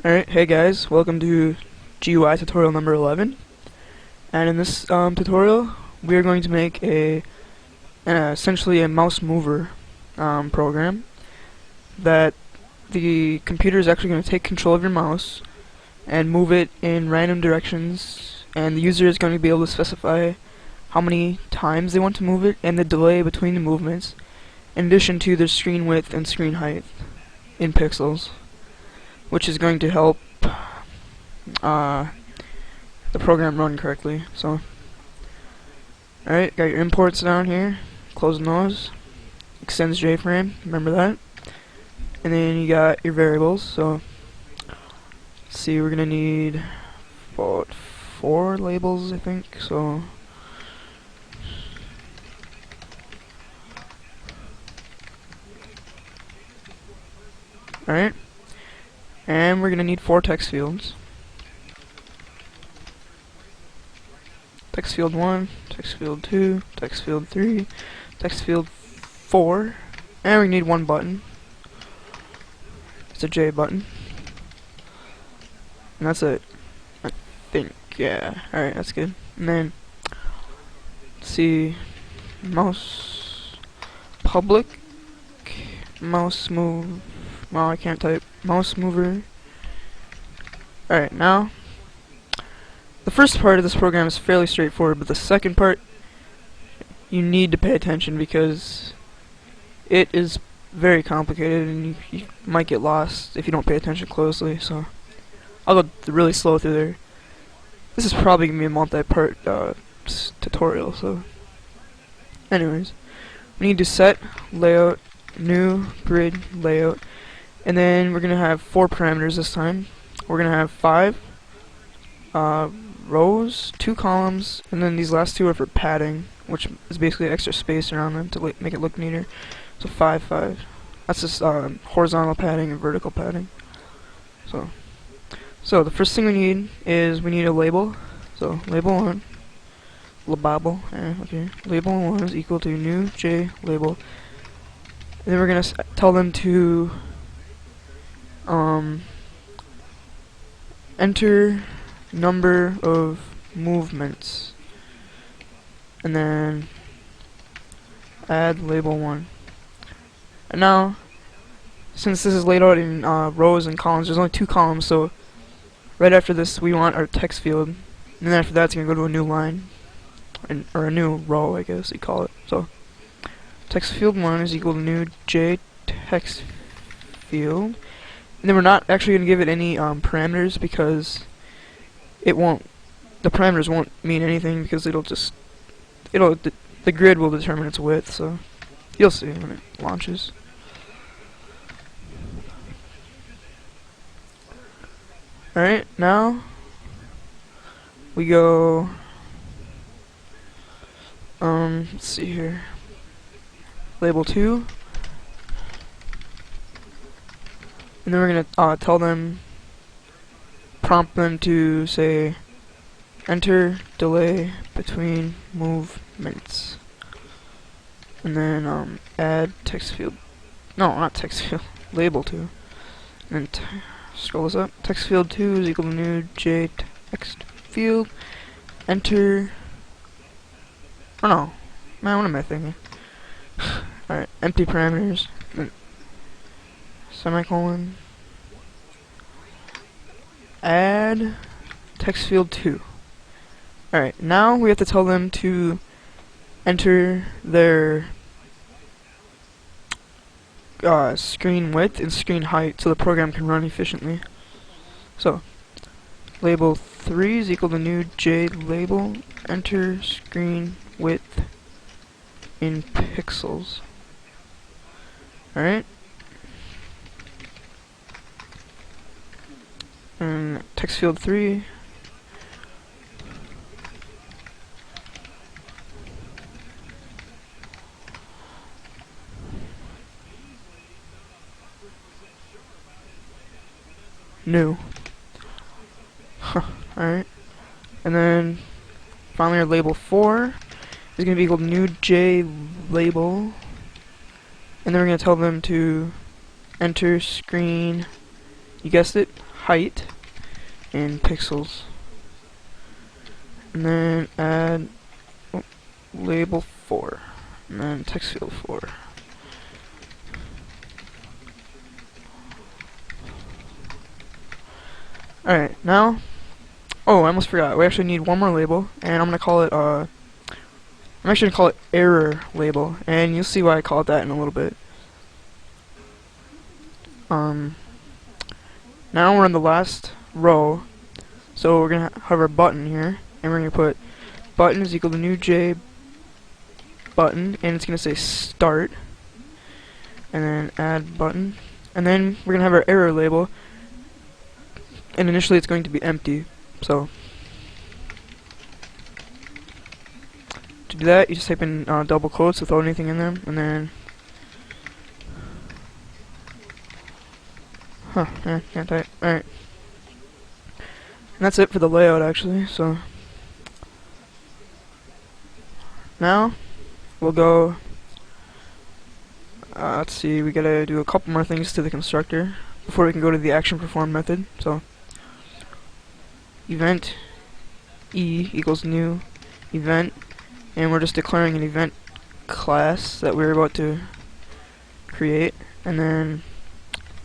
Alright, hey guys, welcome to GUI tutorial number 11. And in this tutorial, we are going to make essentially a mouse mover program that the computer is actually going to take control of your mouse and move it in random directions, and the user is going to be able to specify how many times they want to move it and the delay between the movements, in addition to their screen width and screen height in pixels, which is going to help the program run correctly. So, alright, got your imports down here, closing those, extends JFrame, remember that, and then you got your variables. So, let's see, we're gonna need about 4 labels, I think. So, alright. And we're gonna need 4 text fields. Text field 1, text field 2, text field 3, text field 4, and we need 1 button. It's a J button. And that's it. I think, yeah. Alright, that's good. And then, let's see, mouse public, mouse move. Well, I can't type. Mouse mover. Alright, now, the first part of this program is fairly straightforward, but the second part, you need to pay attention because it is very complicated and you might get lost if you don't pay attention closely. So, I'll go really slow through there. This is probably going to be a multi-part tutorial, so. Anyways, we need to set layout, new grid layout. And then we're going to have 4 parameters this time. We're going to have 5 rows, 2 columns, and then these last 2 are for padding, which is basically extra space around them to make it look neater. So 5, 5. That's just horizontal padding and vertical padding. So the first thing we need is we need a label. So label 1, label, okay. Label 1 is equal to new J label. And then we're going to tell them to enter number of movements, and then add label 1. And now, since this is laid out in rows and columns, there's only 2 columns, so right after this we want our text field, and then after that it's going to go to a new line, or a new row, I guess you call it. So text field 1 is equal to new J text field. And then we're not actually going to give it any parameters because the parameters won't mean anything because the grid will determine its width, so you'll see when it launches. Alright, now we go, let's see here, label 2. And then we're gonna tell them, prompt them to say, enter delay between movements. And then add text field. No, not text field. Label 2. And then scroll this up. Text field 2 is equal to new J text field. Enter. Oh no, man, what am I thinking? Alright, empty parameters. Semicolon, add text field 2. Alright, now we have to tell them to enter their screen width and screen height so the program can run efficiently. So, label 3 is equal to new J label, enter screen width in pixels. Alright. And text field 3 new. Alright. And then finally our label 4 is going to be equal to new J label, and then we're going to tell them to enter screen, you guessed it, height in pixels, and then add label 4, and then text field 4. Alright, now, oh, I almost forgot, we actually need one more label, and I'm actually gonna call it error label, and you'll see why I call it that in a little bit. Now we're in the last row, so we're gonna have our button here, and we're gonna put button is equal to new J button, and it's gonna say start, and then add button, and then we're gonna have our error label, and initially it's going to be empty. So to do that, you just type in double quotes without anything in them, and then can't type. Alright, and that's it for the layout actually. So now we'll go, let's see, we gotta do a couple more things to the constructor before we can go to the action perform method. So event e equals new event, and we're just declaring an event class that we're about to create, and then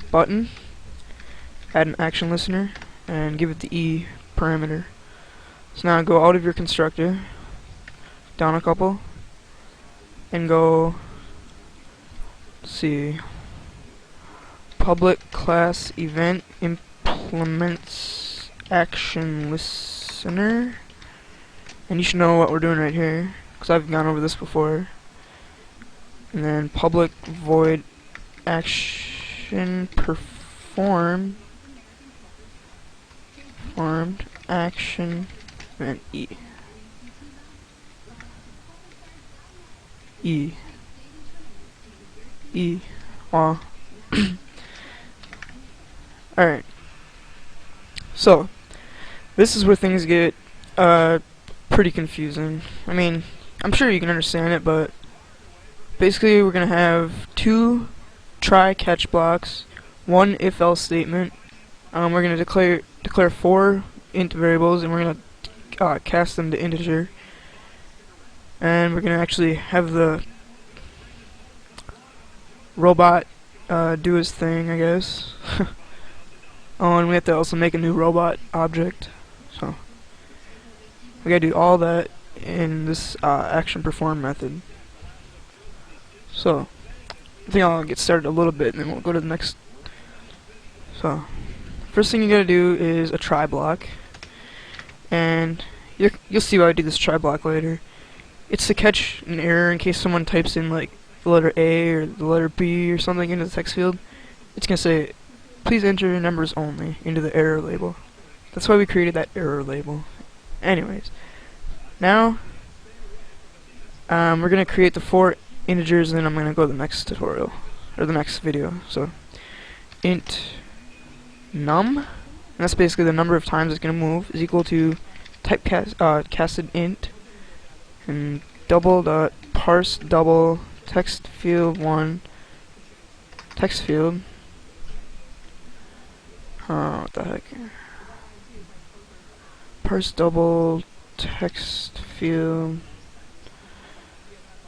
button, add an action listener, and give it the e parameter. So now go out of your constructor, down a couple, and go, let's see, public class event implements action listener, and you should know what we're doing right here because I've gone over this before. And then public void action performed action and e aw. Alright, so this is where things get pretty confusing. I mean, I'm sure you can understand it, but basically we're gonna have 2 try catch blocks, 1 if else statement. We're gonna declare 4 int variables, and we're gonna cast them to integer, and we're gonna actually have the robot do his thing, I guess. Oh, and we have to also make a new robot object, so we gotta do all that in this action perform method. So I think I'll get started a little bit, and then we'll go to the next. So first thing you gotta do is a try block, and you'll see why I do this try block later. It's to catch an error in case someone types in like the letter A or the letter B or something into the text field. It's gonna say, please enter numbers only into the error label. That's why we created that error label. Anyways, now we're gonna create the 4 integers, and then I'm gonna go to the next tutorial or the next video. So int num, and that's basically the number of times it's gonna move, is equal to casted int and double dot parse double text field 1 text field. What the heck? Parse double text field.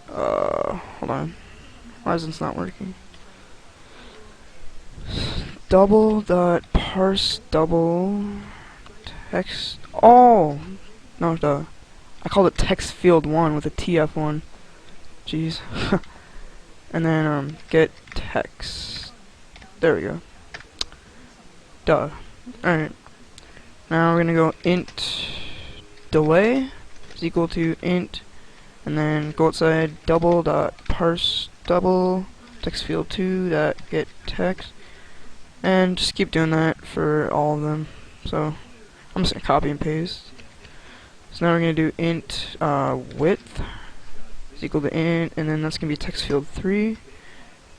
Hold on. Why is this not working? Double dot parse double text. Oh no, duh. I called it text field 1 with a TF1. Jeez. And then get text. There we go. Duh. Alright. Now we're gonna go int delay is equal to int, and then go outside double dot parse double text field 2 dot get text, and just keep doing that for all of them. So I'm just gonna copy and paste. So now we're gonna do int width is equal to int, and then that's gonna be text field 3,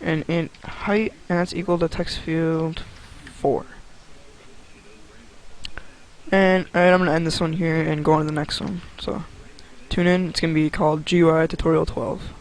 and int height, and that's equal to text field 4. And alright, I'm gonna end this one here and go on to the next one. So tune in, it's gonna be called GUI tutorial 12.